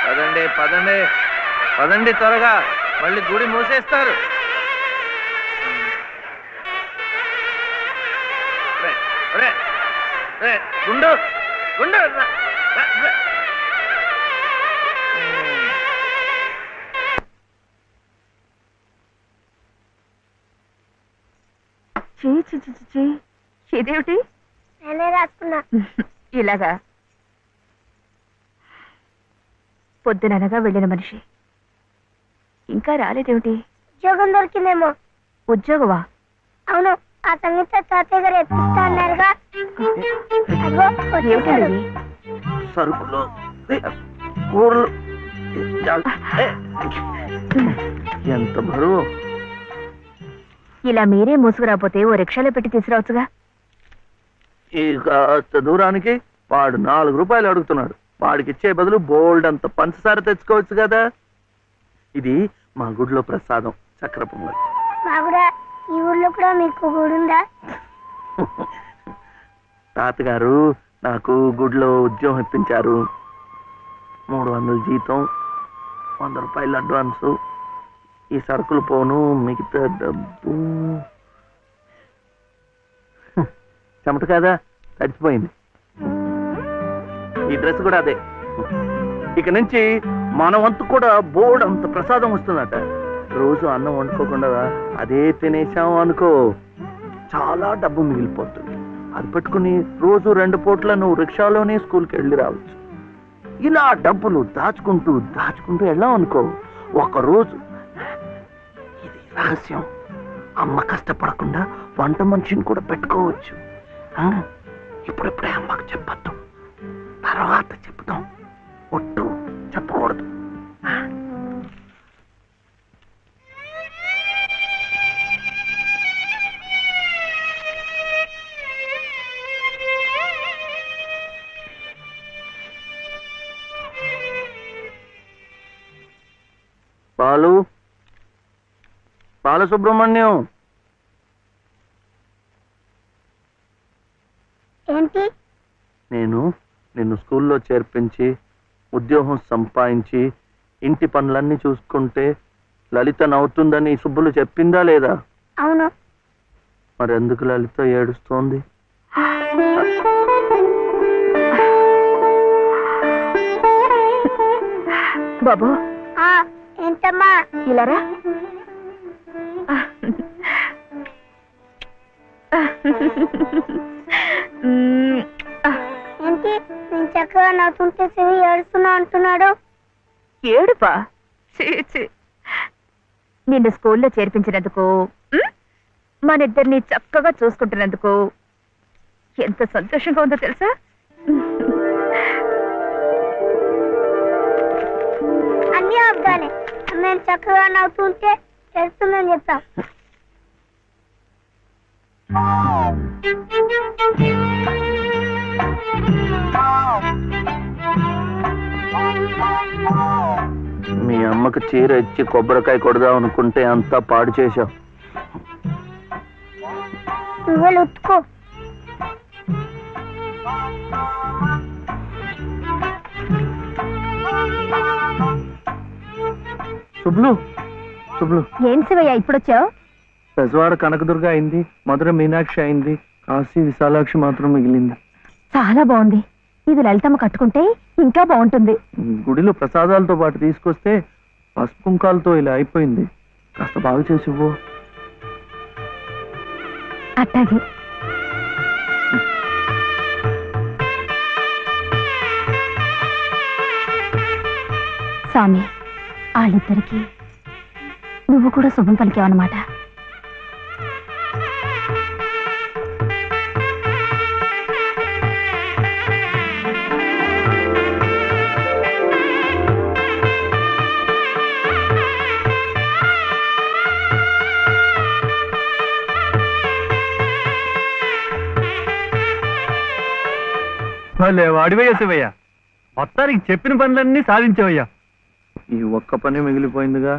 పదండి పదండి పదండి త్వరగా, మళ్ళీ గుడి మూసేస్తారు. గుండు గుండు ఇదేమిటి? నేనే రాసుకున్నా. ఇలాగా పొద్దుననగా వెళ్ళిన మనిషి ఇంకా రాలేదేమిటి? ఉద్యోగం దొరికిందేమో. ఉద్యోగమా? అవును, ఆ సంగీత తాతయ్య గారు ఎప్పిస్తా అన్నారుగా. అదిగో వచ్చేసాడు. ఏమిటండి? సరుకులు కూరలు ఎంత బరువు. ఇలా మీరే మూసుకురాపోతే ఓ రిక్షాలో పెట్టి తీసుకురావచ్చుగా. ఈ కాస్త దూరానికి వాడు 4 రూపాయలు అడుగుతున్నాడు. వాడికి ఇచ్చే బదులు బోల్డ్ అంత పంచదార తెచ్చుకోవచ్చు కదా. ఇది మా గుడిలో ప్రసాదం, చక్కెర పొంగల్. మా కూడా ఈ ఊర్లో కూడా మీకు గుడుందా? తాతగారు నాకు గుడిలో ఉద్యోగం ఇప్పించారు. 300 జీతం, 100 రూపాయలు అడ్వాన్సు. ఈ సరుకులు పోను, మిగతా డబ్బు చెమట కదా తడిచిపోయింది. ఈ డ్రెస్ కూడా అదే. ఇక నుంచి మన వంతు కూడా బోర్డు అంత ప్రసాదం వస్తుందట. రోజు అన్నం వండుకోకుండా అదే తినేసాం అనుకో, చాలా డబ్బు మిగిలిపోతుంది. అది పెట్టుకుని రోజు 2 పూట్ల నువ్వు రిక్షాలోనే స్కూల్కి వెళ్ళి రావచ్చు. ఇలా డబ్బులు దాచుకుంటూ దాచుకుంటూ వెళ్ళాం అనుకో, ఒకరోజు, ఇది రహస్యం, అమ్మ కష్టపడకుండా వంట మనిషిని కూడా పెట్టుకోవచ్చు. ఇప్పుడిప్పుడే అమ్మకు చెప్పద్దు, తర్వాత చెప్తాం. ఒట్టు చెప్పకూడదు. బాలసుబ్రహ్మణ్యం, ఏంటి? నేను నిన్ను స్కూల్లో చేర్పించి ఉద్యోగం సంపాదించి ఇంటి పనులన్నీ చూసుకుంటే లలిత నవ్వుతుందని సుబ్బులు చెప్పిందా లేదా? అవును. మరి ఎందుకు లలిత ఏడుస్తోంది? బాబు. ఏంటమ్మా? ఇలారా. ఏంటి నేను చక్కగా నవ్వుతుంటే శివి ఏడుస్తున్నా అంటున్నాడు? ఏడుపా? నిన్ను స్కూల్లో చేర్పించినందుకు, మన ఇద్దరిని చక్కగా చూసుకుంటున్నందుకు ఎంత సంతోషంగా ఉందో తెలుసా? అన్నీ అబ్బాలే. మేము చక్కగా నవ్వుతుంటే ఏడుస్తుందని చెప్పాం. మీ అమ్మకు చీర ఇచ్చి కొబ్బరికాయ కొడదాం అనుకుంటే అంతా పాడు చేశావు. నువ్వే ఉత్తుకో. శుభ్లు, శుభ్లు. ఏం శివయ్య ఇప్పుడొచ్చావు? పెజవాడ కనకదుర్గ అయింది, మధుర మీనాక్షి అయింది, కాశీ విశాలాక్షి మాత్రం మిగిలింది. చాలా బాగుంది. ఇది లలితమ్మ కట్టుకుంటే ఇంకా బాగుంటుంది. గుడిలో ప్రసాదాలతో పాటు తీసుకొస్తే పసుపు కుంకాలతో ఇలా అయిపోయింది. కాస్త బాగు చేసి ఇవ్వు. అట్టాగే. స్వామి, వాళ్ళిద్దరికి నువ్వు కూడా శుభం పలికావన్నమాట. వాడివయ్యా శివయ్య, మొత్తానికి చెప్పిన పనులన్నీ సాధించావయ్యా. ఈ ఒక్క పని మిగిలిపోయిందిగా.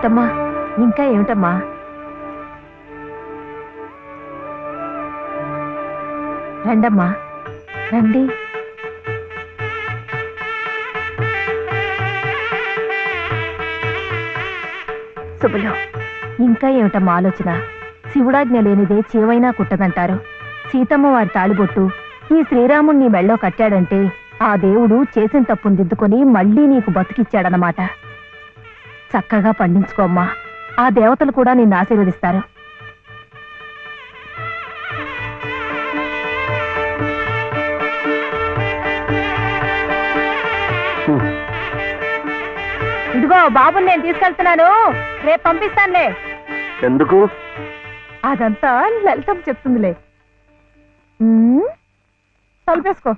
లలితమ్మా, ఇంకా ఏమిటమ్మా? రండమ్మా, రండి. శుభలో, ఇంకా ఏమిటమ్మా ఆలోచన? శివుడాజ్ఞ లేనిదే చేవైనా కుట్టదంటారు. సీతమ్మ వారి తాళిబొట్టు ఈ శ్రీరాముణ్ణి మెళ్ళో కట్టాడంటే ఆ దేవుడు చేసిన తప్పును దిద్దుకొని మళ్ళీ నీకు బతికిచ్చాడనమాట. చక్కగా పండించుకోమ్మా, ఆ దేవతలు కూడా నిన్ను ఆశీర్వదిస్తారు. ఇదిగో బాబుని నేను తీసుకెళ్తున్నాను, రేపు పంపిస్తానులే. ఎందుకు? అదంతా లలితమ్మ చెప్తుందిలే. తలుపేసుకో.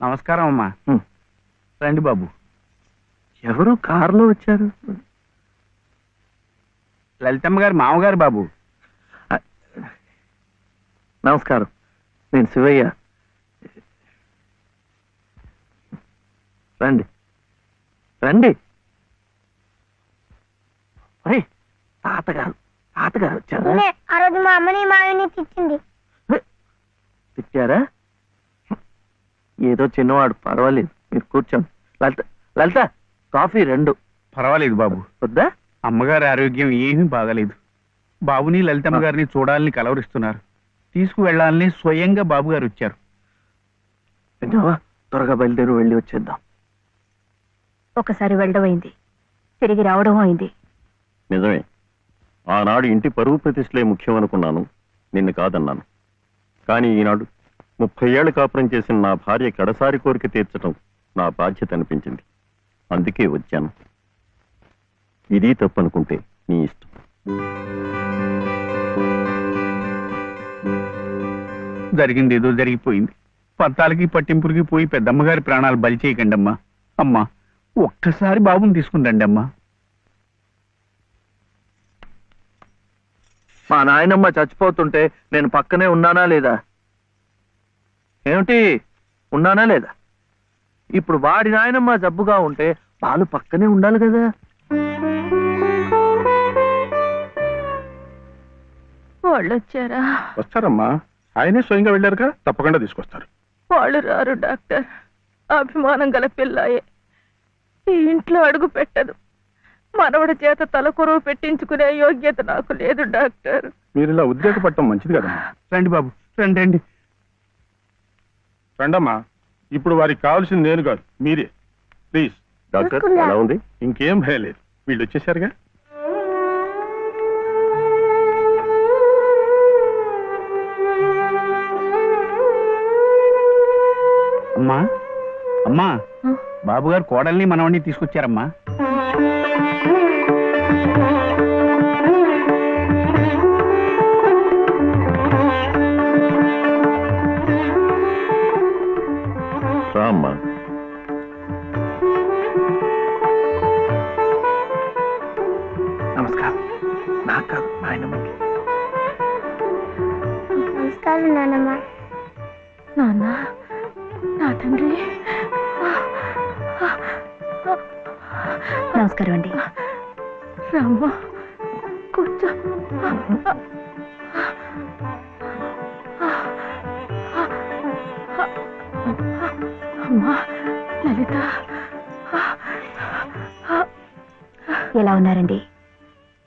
నమస్కారం అమ్మా. రండి బాబు. ఎవరు కారులో వచ్చారు? లలితమ్మ గారి మామగారు బాబు. నమస్కారం, నేను శివయ్య. రండి రండి. తాతగారు తాతగారు వచ్చారా? ఆ రోజు మా అమ్మని మావిని తిట్టింది. తిట్టారా? ఏదో చిన్నవాడు, పర్వాలేదు, మీరు కూర్చోండి. లలిత లలిత కాఫీ 2. పర్వాలేదు బాబు. వద్దా? అమ్మగారి ఆరోగ్యం ఏమీ బాగలేదు. బాబుని లలితమ్మ గారిని చూడాలని కలవరిస్తున్నారు. తీసుకువెళ్లాలని స్వయంగా బాబు గారు వచ్చారు. విన్నావా? త్వరగా బయలుదేరి వెళ్ళి వచ్చేద్దాం. ఒకసారి వెళ్ళడం అయింది, తిరిగి రావడం అయింది. నిజమే, ఆనాడు ఇంటి పరువు ప్రతిష్టలే ముఖ్యం అనుకున్నాను, నిన్ను కాదన్నాను. కానీ ఈనాడు 30 ఏళ్ల కాపురం చేసిన నా భార్య కడసారి కోరిక తీర్చడం నా బాధ్యత అనిపించింది. అందుకే వచ్చాను. ఇది తప్పనుకుంటే నీ ఇష్టం. జరిగింది ఏదో జరిగిపోయింది. పత్తాలకి పట్టింపులకి పోయి పెద్దమ్మగారి ప్రాణాలు బలి చేయకండి అమ్మా. అమ్మా, ఒక్కసారి బాబుని తీసుకుంటండి అమ్మా. మా నాయనమ్మ చచ్చిపోతుంటే నేను పక్కనే ఉన్నానా లేదా? ఏమిటి, ఉన్నానా లేదా? ఇప్పుడు వాడి నాయనమ్మ జబ్బుగా ఉంటే వాళ్ళు పక్కనే ఉండాలి కదా. వాళ్ళు వచ్చారా? వస్తారమ్మా, ఆయనే స్వయంగా వెళ్ళారుగా, తప్పకుండా తీసుకొస్తారు. వాళ్ళు రారు డాక్టర్. అభిమానం గల పిల్లాయే, ఈ ఇంట్లో అడుగు పెట్టదు. మనవడి చేత తలకొరువు పెట్టించుకునే యోగ్యత నాకు లేదు డాక్టర్. మీరు ఇలా ఉద్రేకపడటం మంచిది కదమ్మా. రండి బాబు, రండి రండి. రండమ్మా, ఇప్పుడు వారికి కావాల్సింది నేను కాదు, మీరే. ప్లీజ్. డాక్టర్ ఎలా ఉంది? ఇంకేం భయం లేదు, వీళ్ళు వచ్చేసారుగా. అమ్మా అమ్మా, బాబు గారు కోడల్ని మనవడిని తీసుకొచ్చారమ్మా. రా అమ్మా. నమస్కారం. నాకు కాదు, ఆయనమ్మకి. నమస్కారం నానమ్మ. నాన్న, నా తండ్రి. నమస్కారం అండి. రామ్మ, కూర్చో. అమ్మా లలిత, ఎలా ఉన్నారండి?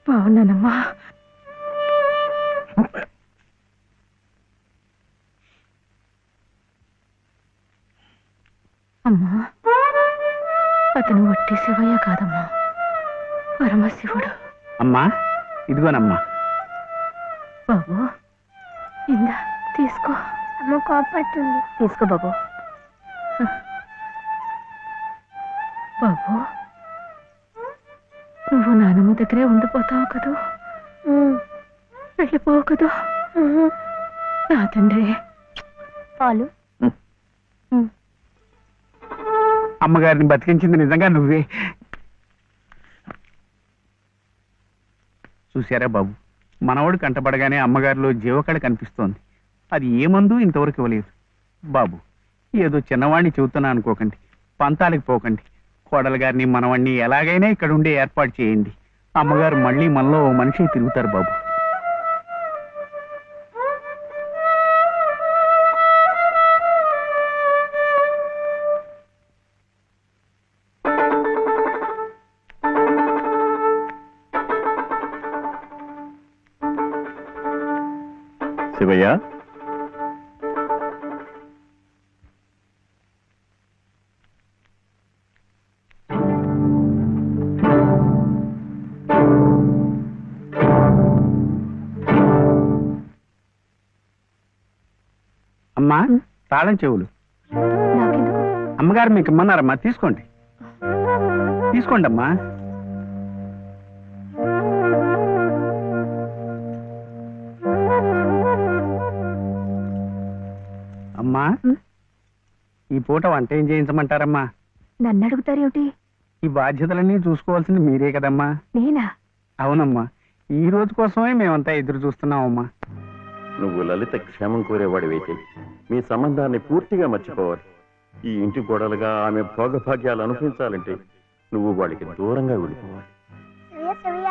బాగున్నానమ్మా. అమ్మా, అతను వట్టి శివయ్య కాదమ్మా, పరమశివుడు. అమ్మా ఇదిగోనమ్మా. బాబు, ఇందా తీసుకో. అమ్మ కోపడుతుంది. తీసుకో బాబు. బాబు, నువ్వు నానమ్మ దగ్గరే ఉండిపోతావు కదూ, వెళ్ళిపోవు కదూ. నా తండ్రి. పాలు. అమ్మగారిని బతికించింది నిజంగా నువ్వే. చూశారా బాబు, మనవడు కంటపడగానే అమ్మగారిలో జీవకళ కనిపిస్తోంది. అది ఏ మందు ఇంతవరకు ఇవ్వలేదు. బాబు, ఏదో చిన్నవాడిని చెబుతున్నా అనుకోకండి, పంతాలకు పోకండి. కోడలు గారిని మనవాణ్ణి ఎలాగైనా ఇక్కడ ఉండే ఏర్పాటు చేయండి. అమ్మగారు మళ్ళీ మనలో ఓ మనిషి తిరుగుతారు బాబు. శివయ్య, అమ్మా, తాళం చెవులు. నాకెందుకు? అమ్మగారు మీకు ఇమ్మన్నారమ్మా, తీసుకోండి. తీసుకోండి అమ్మా. అమ్మా, ఈ పూట వంట ఏం చేయించమంటారమ్మా? నన్ను అడుగుతారేమిటి? ఈ బాధ్యతలన్నీ చూసుకోవాల్సింది మీరే కదమ్మా. నేనా? అవునమ్మా, ఈ రోజు కోసమే మేమంతా ఎదురు చూస్తున్నామమ్మా. నువ్వు లలిత క్షేమం కోరేవాడివైతే మీ సంబంధాన్ని పూర్తిగా మర్చిపోవాలి. ఈ ఇంటి గోడలుగా ఆమె భోగభాగ్యాలు అనుభవించాలంటే నువ్వు వాడికి దూరంగా వెళ్ళిపోవాలి. సవ్య సవ్య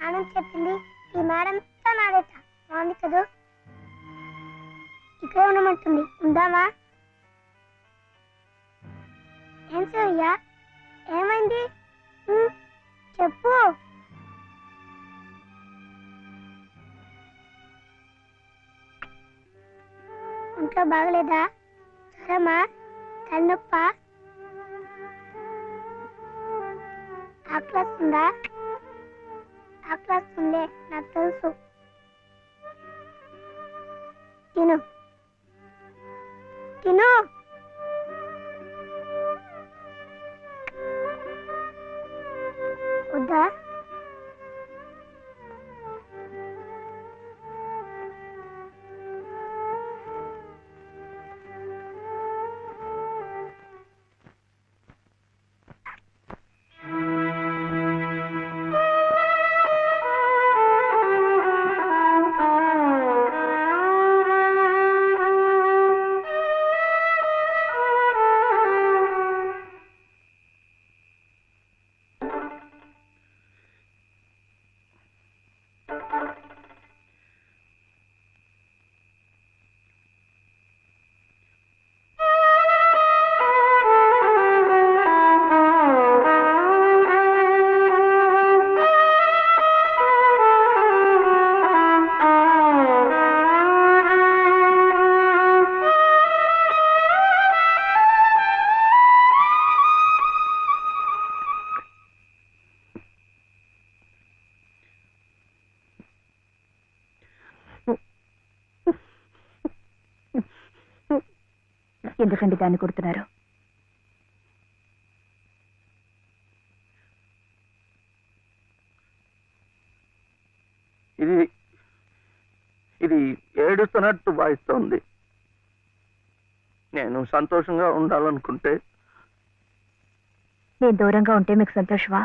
నాన్న చెప్పింది ఈ మేడం నాడేట బాగుంది కదూ. ఇక్కడే ఉండమంటుంది, ఉందామా? ఏం సవ్య, ఏమైంది? చెప్పు. ఇంట్లో బాగలేదా? జ్వరమా? తలనొప్ప? ఆకలిస్తుందా? ఆకలిస్తుందే, నాకు తెలుసు. తిను తిను. వద్దా? ఎందుకండి దాన్ని కొడుతున్నారు? ఇది ఇది ఏడుస్తున్నట్టు వాయిస్తోంది. నేను సంతోషంగా ఉండాలనుకుంటే నేను దూరంగా ఉంటే మీకు సంతోషమా?